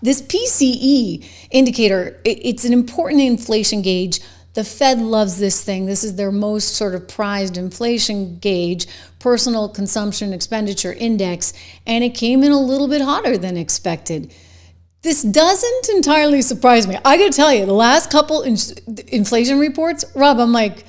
This PCE indicator, it's an important inflation gauge. The Fed loves this thing. This is their most sort of prized inflation gauge, personal consumption expenditure index, and it came in a little bit hotter than expected. This doesn't entirely surprise me. I gotta tell you, the last couple inflation reports, Rob, I'm like,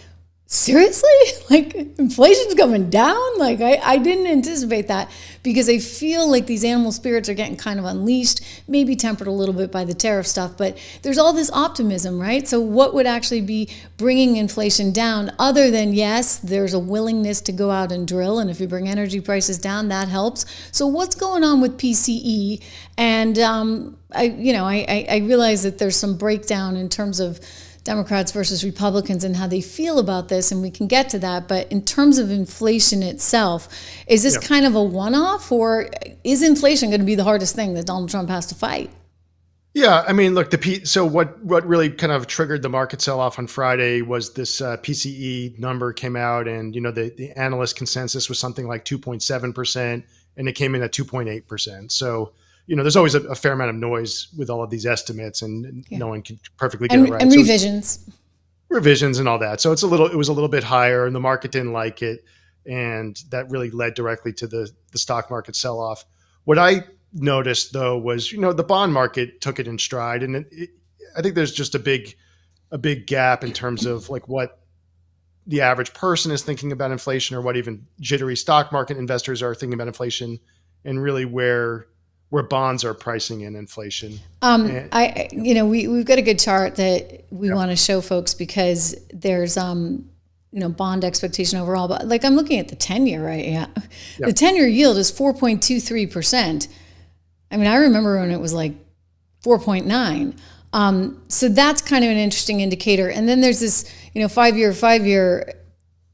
seriously? Like, inflation's coming down? Like, I didn't anticipate that, because I feel like these animal spirits are getting kind of unleashed, maybe tempered a little bit by the tariff stuff, but there's all this optimism, right? So what would actually be bringing inflation down other than, yes, there's a willingness to go out and drill, and if you bring energy prices down, that helps. So what's going on with PCE? And I realize that there's some breakdown in terms of Democrats versus Republicans and how they feel about this, and we can get to that. But in terms of inflation itself, is this kind of a one-off, or is inflation going to be the hardest thing that Donald Trump has to fight? Yeah, I mean, look, so what really kind of triggered the market sell-off on Friday was this PCE number came out, and the analyst consensus was something like 2.7%, and it came in at 2.8%. So there's always a fair amount of noise with all of these estimates, and no one can perfectly get it right. And so revisions and all that. So it was a little bit higher, and the market didn't like it, and that really led directly to the stock market sell-off. What I noticed, though, was the bond market took it in stride, and I think there's just a big gap in terms of like what the average person is thinking about inflation, or what even jittery stock market investors are thinking about inflation, and really where bonds are pricing in inflation. We've got a good chart that we want to show folks, because there's bond expectation overall, but like I'm looking at the 10-year right now. Yeah. The 10-year yield is 4.23%. I mean, I remember when it was like 4.9. So that's kind of an interesting indicator. And then there's this, 5-year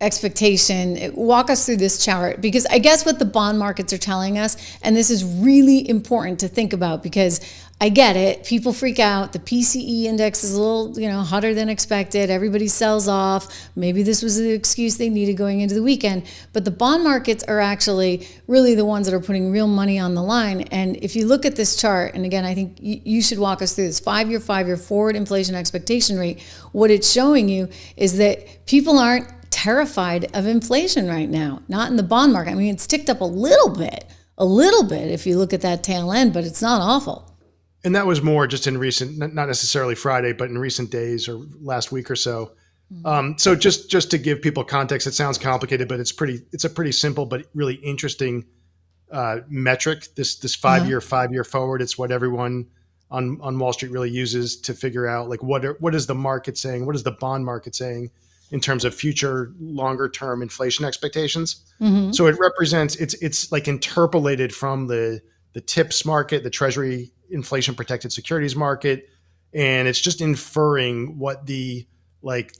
expectation. Walk us through this chart, because I guess what the bond markets are telling us, and this is really important to think about, because I get it, people freak out, the PCE index is a little, hotter than expected, everybody sells off, maybe this was the excuse they needed going into the weekend, but the bond markets are actually really the ones that are putting real money on the line. And if you look at this chart, and again, I think you should walk us through this 5-year forward inflation expectation rate, what it's showing you is that people aren't terrified of inflation right now, not in the bond market. I mean, it's ticked up a little bit if you look at that tail end, but it's not awful. And that was more just in recent, not necessarily Friday, but in recent days or last week or so. Mm-hmm. So just to give people context, it sounds complicated, but it's a pretty simple but really interesting metric. This 5-year forward. It's what everyone on Wall Street really uses to figure out like what is the market saying, what is the bond market saying in terms of future longer term inflation expectations. Mm-hmm. So it represents, it's like interpolated from the TIPS market, the Treasury inflation protected securities market. And it's just inferring what the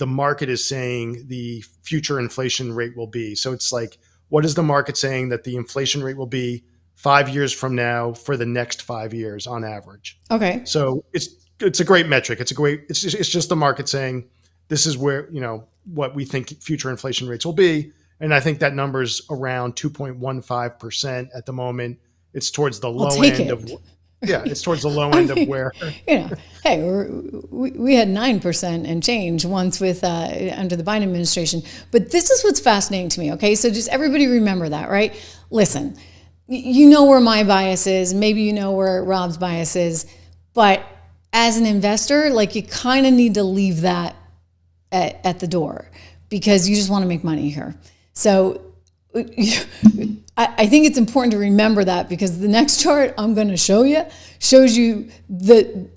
market is saying the future inflation rate will be. So it's like, what is the market saying that the inflation rate will be 5 years from now for the next 5 years on average? Okay. So it's a great metric. It's just the market saying, this is where, what we think future inflation rates will be. And I think that number's around 2.15% at the moment. It's towards the low end of, it's towards the low end of where. Hey, we had 9% and change once with under the Biden administration. But this is what's fascinating to me, okay? So just everybody remember that, right? Listen, you know where my bias is. Maybe you know where Rob's bias is. But as an investor, like you kind of need to leave that at the door, because you just want to make money here. So I think it's important to remember that, because the next chart I'm going to show you shows you the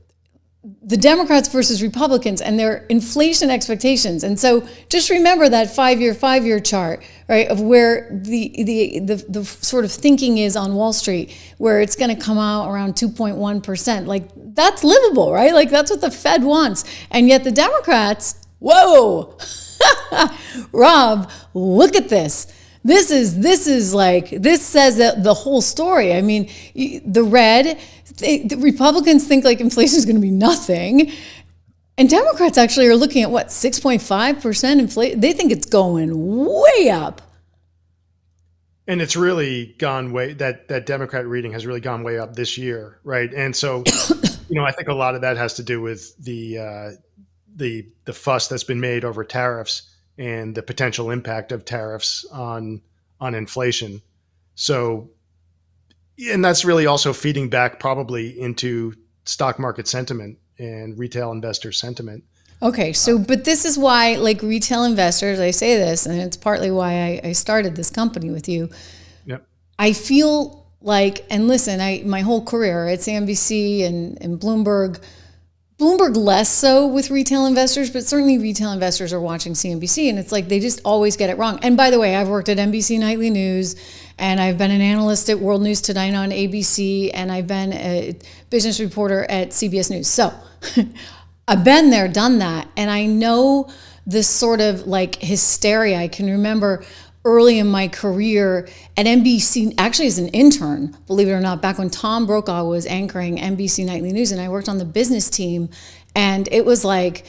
Democrats versus Republicans and their inflation expectations. And so just remember that 5-year chart, right, of where the sort of thinking is on Wall Street, where it's going to come out around 2.1%. Like, that's livable, right? Like, that's what the Fed wants. And yet the Democrats, whoa, Rob, look at this. This says that the whole story. I mean, the Republicans think like inflation is going to be nothing. And Democrats actually are looking at 6.5% inflation. They think it's going way up. And it's really gone way that Democrat reading has really gone way up this year, right? And so, I think a lot of that has to do with the fuss that's been made over tariffs and the potential impact of tariffs on inflation. So, and that's really also feeding back probably into stock market sentiment and retail investor sentiment. Okay, so but this is why, like retail investors, I say this, and it's partly why I started this company with you. Yep. I feel like, and listen, my whole career at CNBC and Bloomberg less so with retail investors, but certainly retail investors are watching CNBC, and it's like they just always get it wrong. And by the way, I've worked at NBC Nightly News, and I've been an analyst at World News Tonight on ABC, and I've been a business reporter at CBS News. So I've been there, done that, and I know this sort of like hysteria. I can remember early in my career at NBC, actually as an intern, believe it or not, back when Tom Brokaw was anchoring NBC Nightly News, and I worked on the business team, and it was like,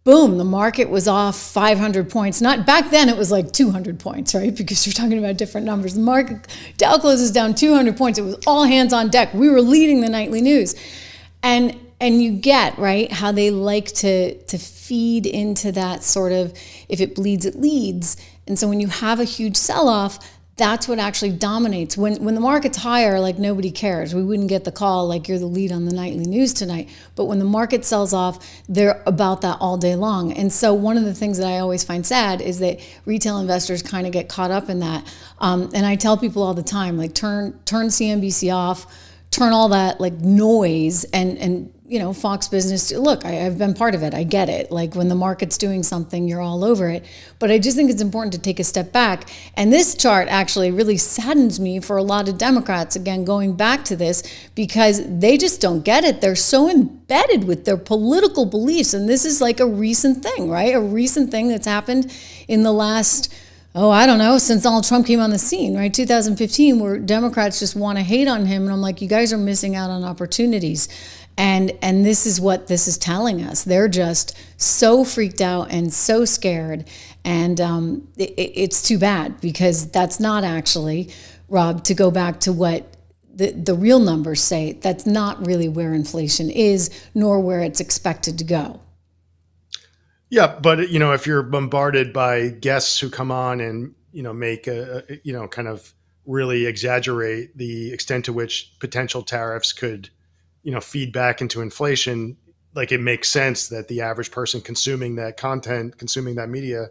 boom, the market was off 500 points. Not back then, it was like 200 points, right? Because you're talking about different numbers. The market, Dow closes down 200 points. It was all hands on deck. We were leading the nightly news. And you get, right, how they like to feed into that sort of, if it bleeds, it leads. And so when you have a huge sell-off, that's what actually dominates. When the market's higher, like nobody cares. We wouldn't get the call like you're the lead on the nightly news tonight. But when the market sells off, they're about that all day long. And so one of the things that I always find sad is that retail investors kind of get caught up in that. And I tell people all the time, like turn CNBC off, turn all that like noise and Fox Business. Look, I've been part of it. I get it. Like when the market's doing something, you're all over it. But I just think it's important to take a step back. And this chart actually really saddens me for a lot of Democrats, again, going back to this, because they just don't get it. They're so embedded with their political beliefs. And this is like a recent thing, right? A recent thing that's happened in the last, I don't know, since Donald Trump came on the scene, right? 2015, where Democrats just want to hate on him. And I'm like, you guys are missing out on opportunities. And this is what this is telling us. They're just so freaked out and so scared. And it's too bad, because that's not actually, Rob, to go back to what the real numbers say, that's not really where inflation is, nor where it's expected to go. Yeah, but if you're bombarded by guests who come on and make kind of really exaggerate the extent to which potential tariffs could feed back into inflation, like it makes sense that the average person consuming that content, consuming that media,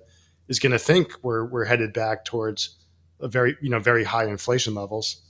is going to think we're headed back towards a very very high inflation levels.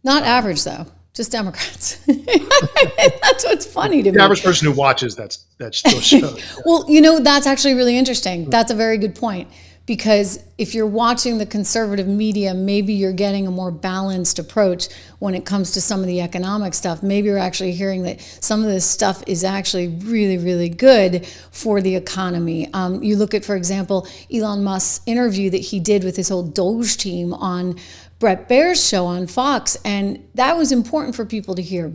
Not average though, just Democrats. That's what's funny to me. The average person who watches that still shows. Well, that's actually really interesting. That's a very good point. Because if you're watching the conservative media, maybe you're getting a more balanced approach when it comes to some of the economic stuff. Maybe you're actually hearing that some of this stuff is actually really, really good for the economy. You look at, for example, Elon Musk's interview that he did with his whole Doge team on Brett Baer's show on Fox, and that was important for people to hear,